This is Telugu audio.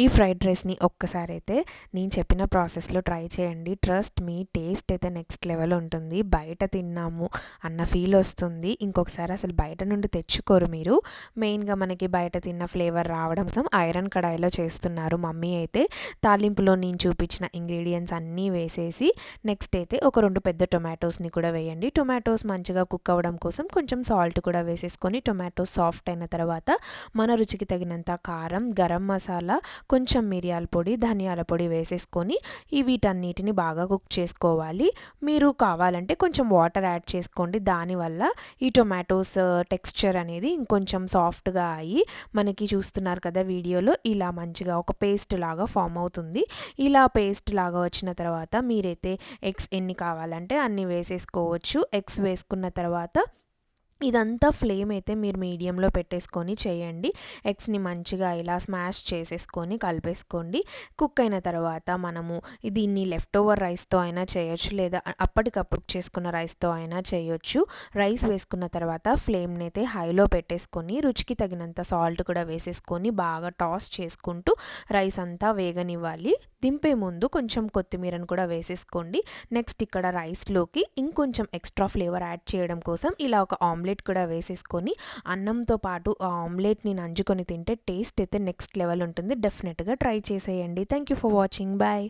ఈ ఫ్రైడ్ రైస్ని ఒక్కసారి అయితే నేను చెప్పిన ప్రాసెస్లో ట్రై చేయండి. ట్రస్ట్ మీ, టేస్ట్ అయితే నెక్స్ట్ లెవెల్ ఉంటుంది. బయట తిన్నాము అన్న ఫీల్ వస్తుంది. ఇంకొకసారి అసలు బయట నుండి తెచ్చుకోరు మీరు. మెయిన్గా మనకి బయట తిన్న ఫ్లేవర్ రావడం కోసం ఐరన్ కడాయిలో చేస్తున్నారు మమ్మీ అయితే. తాలింపులో నేను చూపించిన ఇంగ్రీడియంట్స్ అన్నీ వేసేసి నెక్స్ట్ అయితే ఒక 2 పెద్ద టొమాటోస్ని కూడా వేయండి. టొమాటోస్ మంచిగా కుక్ అవ్వడం కోసం కొంచెం సాల్ట్ కూడా వేసేసుకొని టొమాటోస్ సాఫ్ట్ అయిన తర్వాత మన రుచికి తగినంత కారం, గరం మసాలా, కొంచెం మిరియాల పొడి, ధనియాల పొడి వేసేసుకొని వీటన్నిటిని బాగా కుక్ చేసుకోవాలి. మీరు కావాలంటే కొంచెం వాటర్ యాడ్ చేసుకోండి. దానివల్ల ఈ టొమాటోస్ టెక్స్చర్ అనేది ఇంకొంచెం సాఫ్ట్గా అయ్యి మనకి చూస్తున్నారు కదా వీడియోలో, ఇలా మంచిగా ఒక పేస్ట్ లాగా ఫామ్ అవుతుంది. ఇలా పేస్ట్ లాగా వచ్చిన తర్వాత మీరైతే ఎగ్స్ ఎన్ని కావాలంటే అన్ని వేసేసుకోవచ్చు. ఎగ్స్ వేసుకున్న తర్వాత ఇదంతా ఫ్లేమ్ అయితే మీరు మీడియంలో పెట్టేసుకొని చేయండి. ఎగ్స్ని మంచిగా ఇలా స్మాష్ చేసేసుకొని కలిపేసుకోండి. కుక్ అయిన తర్వాత మనము దీన్ని లెఫ్ట్ ఓవర్ రైస్తో అయినా చేయొచ్చు, లేదా అప్పటికప్పుడు చేసుకున్న రైస్తో అయినా చేయొచ్చు. రైస్ వేసుకున్న తర్వాత ఫ్లేమ్ని అయితే హైలో పెట్టేసుకొని రుచికి తగినంత సాల్ట్ కూడా వేసేసుకొని బాగా టాస్ చేసుకుంటూ రైస్ అంతా వేగనివ్వాలి. దింపే ముందు కొంచెం కొత్తిమీరను కూడా వేసేసుకోండి. నెక్స్ట్ ఇక్కడ రైస్లోకి ఇంకొంచెం ఎక్స్ట్రా ఫ్లేవర్ యాడ్ చేయడం కోసం ఇలా ఒక ఆమ్లెట్ కూడా వేసేసుకొని అన్నంతో పాటు ఆ ఆమ్లెట్ని నంచుకొని తింటే టేస్ట్ అయితే నెక్స్ట్ లెవెల్ ఉంటుంది. డెఫినెట్గా ట్రై చేసేయండి. Thank you for watching. Bye.